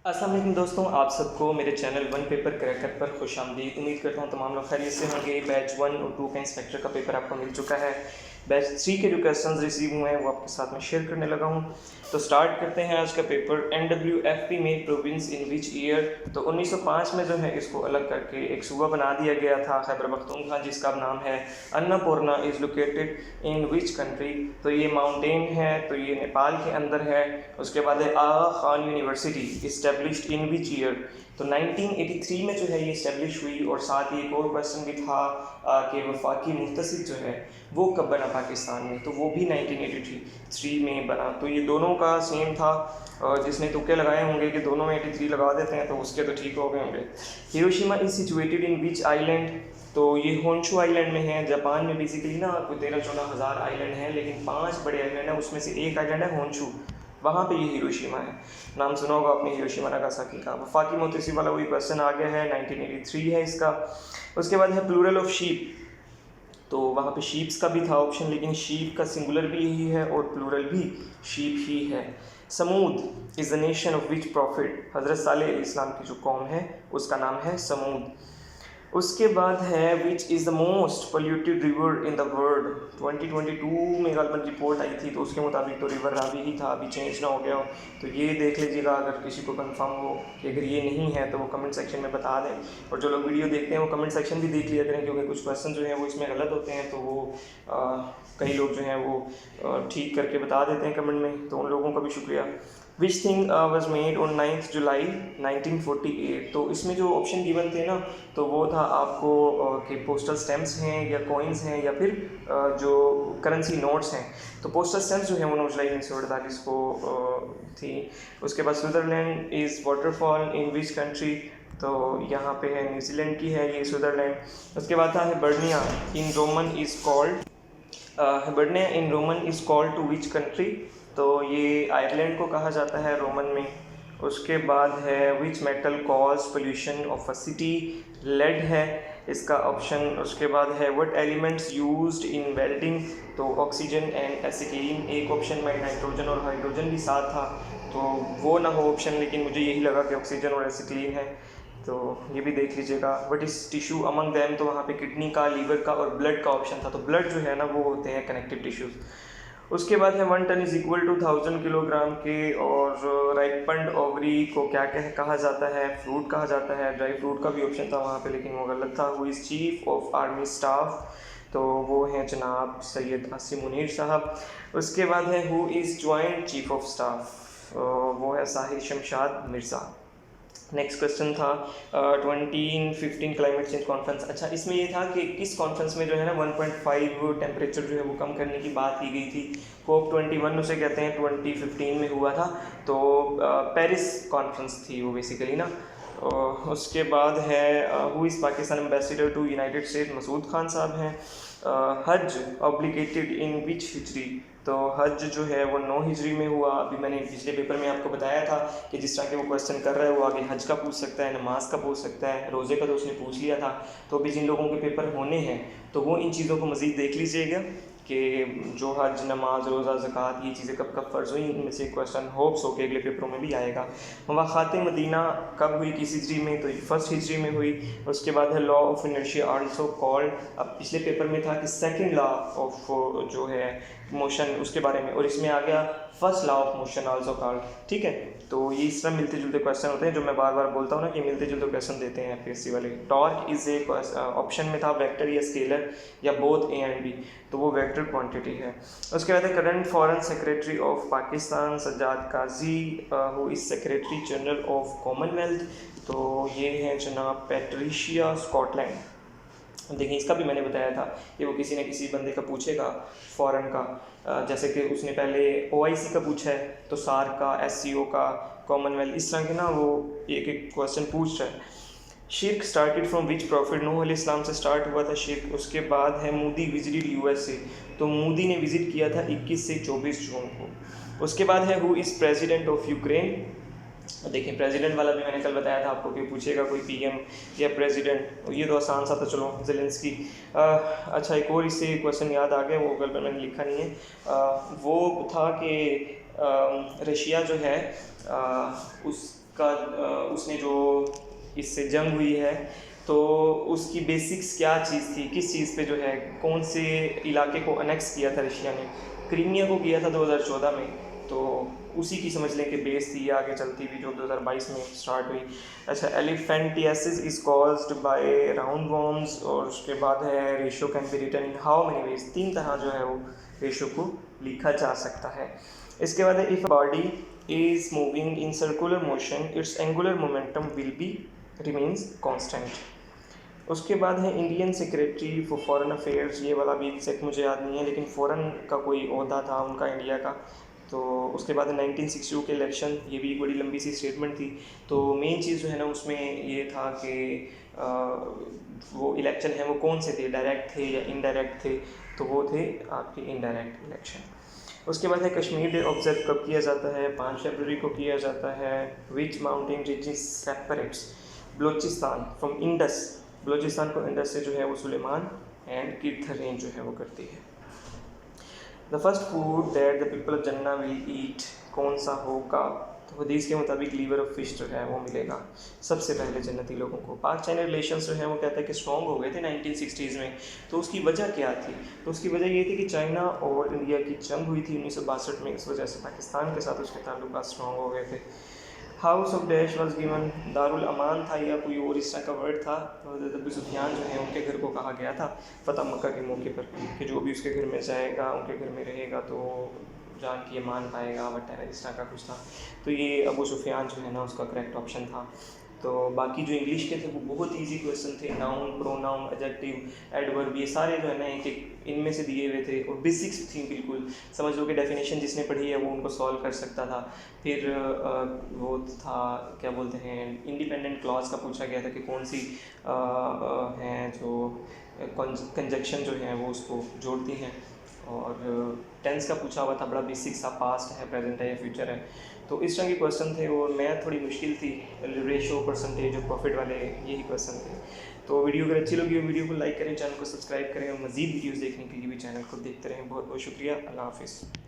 अस्सलाम वालेकुम दोस्तों, आप सबको मेरे चैनल वन पेपर क्रैकर पर खुशामदीद। उम्मीद करता हूँ तमाम लोग खैरियत से होंगे। बैच 1 और 2 का इंस्पेक्टर का पेपर आपको मिल चुका है। बैच 3 के जो क्वेश्चंस रिसीव हुए हैं वो आपके साथ में शेयर करने लगा हूँ। तो स्टार्ट करते हैं आज का पेपर। NWFP में प्रोविंस इन विच ईयर। तो 1905 में जो है इसको अलग करके एक सूबा बना दिया गया था, खैबर पख्तूनख्वा, जिसका नाम है Annapurna. Is located in which country. तो ये माउंटेन है, तो ये नेपाल के अंदर है। उसके बाद है Aga Khan university established in which year. तो 1983 में जो है ये इस्टेब्लिश हुई। और साथ ही एक और क्वेश्चन भी था कि वफाकी मुहतसिब जो है वो कब बना पाकिस्तान में। तो वो भी 1983 में बना। तो ये दोनों का सेम था। जिसने तुक्के लगाए होंगे कि दोनों में 83 लगा देते हैं तो उसके तो ठीक हो गए होंगे। Hiroshima is situated in which island. तो ये होंशु आइलैंड में है। जापान में बेसिकली ना कोई 13-14 हज़ार आइलैंड हैं, लेकिन 5 बड़े आइलैंड हैं, उसमें से एक आइलैंड है होंशु, वहाँ पे ये हिरोशिमा है। नाम सुना होगा आपने हिरोशिमा नागासाकी का। वफाकी मुहतसिब वाला वही क्वेश्चन आ गया है, 1983 है इसका। उसके बाद है प्लूरल ऑफ शीप। तो वहाँ पे शीप्स का भी था ऑप्शन, लेकिन शीप का सिंगुलर भी यही है और प्लूरल भी शीप ही है। Thamud is the nation of which prophet. हज़रत सालेह अलैहिस्सलाम की जो कौम है उसका नाम है समूद। उसके बाद है which is the most polluted river in the world. 2022 में गालबन रिपोर्ट आई थी, तो उसके मुताबिक तो रिवर रावी ही था, अभी चेंज ना हो गया हो। तो ये देख लीजिएगा, अगर किसी को कंफर्म हो कि अगर ये नहीं है तो वो कमेंट सेक्शन में बता दें। और जो लोग वीडियो देखते हैं वो कमेंट सेक्शन भी देख लिया करें, क्योंकि कुछ क्वेश्चन जो हैं वो इसमें गलत होते हैं। तो वो कई लोग जो हैं वो ठीक करके बता देते हैं कमेंट में, तो उन लोगों का भी शुक्रिया। Which thing was made on 9 जुलाई 1948। तो इसमें जो ऑप्शन गिवन थे ना, तो वो था आपको कि पोस्टल स्टैम्प्स हैं या कॉइन्स हैं या फिर जो करेंसी नोट्स हैं। तो पोस्टल स्टैम्प्स जो है वो 9 जुलाई 1948 को थी। उसके बाद Switzerland is waterfall in which country. तो यहाँ पे है न्यूजीलैंड की है ये स्विट्ज़रलैंड। उसके बाद था Hibernia in Roman is called. Hibernia in Roman is called to which country. तो ये आयरलैंड को कहा जाता है रोमन में। उसके बाद है which metal cause pollution of a city. Lead है इसका ऑप्शन। उसके बाद है what elements used in welding. तो ऑक्सीजन एंड एसिटिलीन एक ऑप्शन में, नाइट्रोजन और हाइड्रोजन भी साथ था, तो वो ना हो ऑप्शन, लेकिन मुझे यही लगा कि ऑक्सीजन और एसिटिलीन है, तो ये भी देख लीजिएगा। What is tissue among them. तो वहाँ पे किडनी का, लीवर का और ब्लड का ऑप्शन था। तो ब्लड जो है ना वो होते हैं कनेक्टिव टिश्यूज़। उसके बाद है 1 ton is equal to 1000 kilogram के। और राइपन्ड ओवरी को क्या कहा जाता है, फ्रूट कहा जाता है। ड्राई फ्रूट का भी ऑप्शन था वहाँ पे, लेकिन वो गलत था। Who is chief of army staff. तो वो हैं जनाब सैयद आसिम मुनीर साहब। उसके बाद है who is joint chief of staff. वो है साहिर शमशाद मिर्ज़ा। नेक्स्ट क्वेश्चन था 2015 क्लाइमेट चेंज कॉन्फ्रेंस। अच्छा, इसमें ये था कि किस कॉन्फ्रेंस में जो है ना 1.5 टेम्परेचर जो है वो कम करने की बात की गई थी। COP21 उसे कहते हैं, 2015 में हुआ था। तो पेरिस कॉन्फ्रेंस थी वो बेसिकली ना। उसके बाद है who is Pakistan ambassador to United State. Masood Khan साहब हैं। हज ऑब्लिगेटेड इन विच हिजरी। तो हज जो है वो 9 हिजरी में हुआ। अभी मैंने पिछले पेपर में आपको बताया था कि जिस तरह के वो क्वेश्चन कर रहा है वो आगे हज का पूछ सकता है, नमाज का पूछ सकता है, रोज़े का तो उसने पूछ लिया था। तो अभी जिन लोगों के पेपर होने हैं तो वो इन चीज़ों को मज़ीद देख लीजिएगा कि जो हज, नमाज, रोज़ा, ज़कात, ये चीज़ें कब कब फ़र्ज़ हुई। इनमें से क्वेश्चन होप्स हो के अगले पेपरों में भी आएगा। मुवाख़ात मदीना कब हुई, किस हिजरी में। तो 1 हिजरी में हुई। उसके बाद है law of inertia also called. अब पिछले पेपर में था कि सेकंड लॉ ऑफ जो है मोशन उसके बारे में, और इसमें आ गया first law of motion also called. ठीक है, तो ये इस तरह मिलते जुलते क्वेश्चन होते हैं, जो मैं बार बार बोलता हूँ ना कि मिलते जुलते क्वेश्चन देते हैं FSC वाले। टॉर्क इज़ ए ऑप्शन में था वेक्टर या स्केलर या बोथ A and B। तो वो वेक्टर क्वांटिटी है। उसके बाद है current foreign secretary of Pakistan Sajjad Qazi. Who is secretary general of Commonwealth. तो ये है जनाब पैट्रिशिया स्कॉटलैंड। देखिए, इसका भी मैंने बताया था कि वो किसी न किसी बंदे का पूछेगा फॉरेन का। जैसे कि उसने पहले OIC का पूछा है, तो SAARC का, SCO का, कॉमनवेल्थ, इस तरह के ना वो एक एक क्वेश्चन पूछ रहा है। शिर्क स्टार्टेड फ्रॉम विच प्रॉफिट। नूह अलैहिस्सलाम से स्टार्ट हुआ था शिर्क। उसके बाद है मूदी विजिटेड USA। तो मूदी ने विज़िट किया था 21 से 24 जून को। उसके बाद है who is president of Ukraine. देखिए, प्रेसिडेंट वाला भी मैंने कल बताया था आपको कि पूछेगा कोई PM या प्रेसिडेंट। ये तो आसान सा था, चलो ज़ेलेंस्की। अच्छा, एक और इससे क्वेश्चन याद आ गया, वो कल पर मैंने लिखा नहीं है। वो था कि रशिया जो है का उसने जो इससे जंग हुई है तो उसकी बेसिक्स क्या चीज़ थी, किस चीज़ पे जो है, कौन से इलाके को अनेक्स किया था रशिया ने। क्रीमिया को किया था 2014 में, तो उसी की समझ लें कि बेस थी, आगे चलती हुई जो 2022 में स्टार्ट हुई। अच्छा, elephantiasis is caused by round worms, और उसके बाद है ratio can be written in how many ways, 3 तरह जो है वो रेशियो को लिखा जा सकता है। इसके बाद है if body is moving in circular motion it's angular momentum will be remains constant. उसके बाद है Indian secretary for foreign affairs, ये वाला भी एग्जैक्ट मुझे याद नहीं है, लेकिन फ़ॉरेन का कोई ओहदा था उनका इंडिया का। तो उसके बाद 1962 के इलेक्शन, ये भी एक बड़ी लंबी सी स्टेटमेंट थी। तो मेन चीज़ जो है ना उसमें ये था कि वो इलेक्शन है वो कौन से थे, डायरेक्ट थे या इनडायरेक्ट थे, तो वो थे आपके इनडायरेक्ट इलेक्शन। उसके बाद है कश्मीर डे ऑब्जर्व कब किया जाता है, 5 फरवरी को किया जाता है। Which mountain range separates Balochistan from Indus, Balochistan को इंडस से जो है वो सुलेमान एंड किर्थर रेंज जो है वो करती है। The first food that the people of जन्ना विल ईट कौन सा होगा, तो हदीस के मुताबिक लीवर ऑफ फिश जो है वो मिलेगा सबसे पहले जन्नती लोगों को। पाक चाइना रिलेशंस जो है वो कहता है कि स्ट्रॉन्ग हो गए थे 1960s में, तो उसकी वजह क्या थी, तो उसकी वजह ये थी कि चाइना और इंडिया की जंग हुई थी 1962 में, इस वजह से पाकिस्तान के साथ उसके ताल्लुकात स्ट्रॉन्ग हो गए थे। House of dash was given, दारुल अमान था या कोई और इस तरह का वर्ड था। हज़रत अबू सुफियान जो है उनके घर को कहा गया था फ़तह मक्का के मौके पर कि जो भी उसके घर में जाएगा, उनके घर में रहेगा तो जान की मान पाएगा, वट इस तरह का कुछ था। तो ये अबू सुफियान जो है ना उसका करेक्ट ऑप्शन था। तो बाकी जो इंग्लिश के थे वो बहुत इजी क्वेश्चन थे, नाउन, प्रोनाउन, एडजेक्टिव, एडवर्ब, ये सारे जो है ना एक एक इनमें से दिए हुए थे और बेसिक्स थी बिल्कुल। समझ लो कि डेफिनेशन जिसने पढ़ी है वो उनको सॉल्व कर सकता था। फिर वो था क्या बोलते हैं, इंडिपेंडेंट क्लॉज का पूछा गया था कि कौन सी हैं जो कंजक्शन जो है वो उसको जोड़ती हैं, और टेंस का पूछा हुआ था, बड़ा बेसिक सा, पास्ट है, प्रेजेंट है या फ्यूचर है। तो इस तरह के क्वेश्चन थे और मैथ थोड़ी मुश्किल थी, रेशो, परसेंटेज और प्रॉफिट वाले यही क्वेश्चन थे। तो वीडियो अगर अच्छी लगी हो वीडियो को लाइक करें, चैनल को सब्सक्राइब करें और मज़ीद वीडियोस देखने के लिए भी चैनल को देखते रहें। बहुत बहुत शुक्रिया, अल्लाह हाफिज़।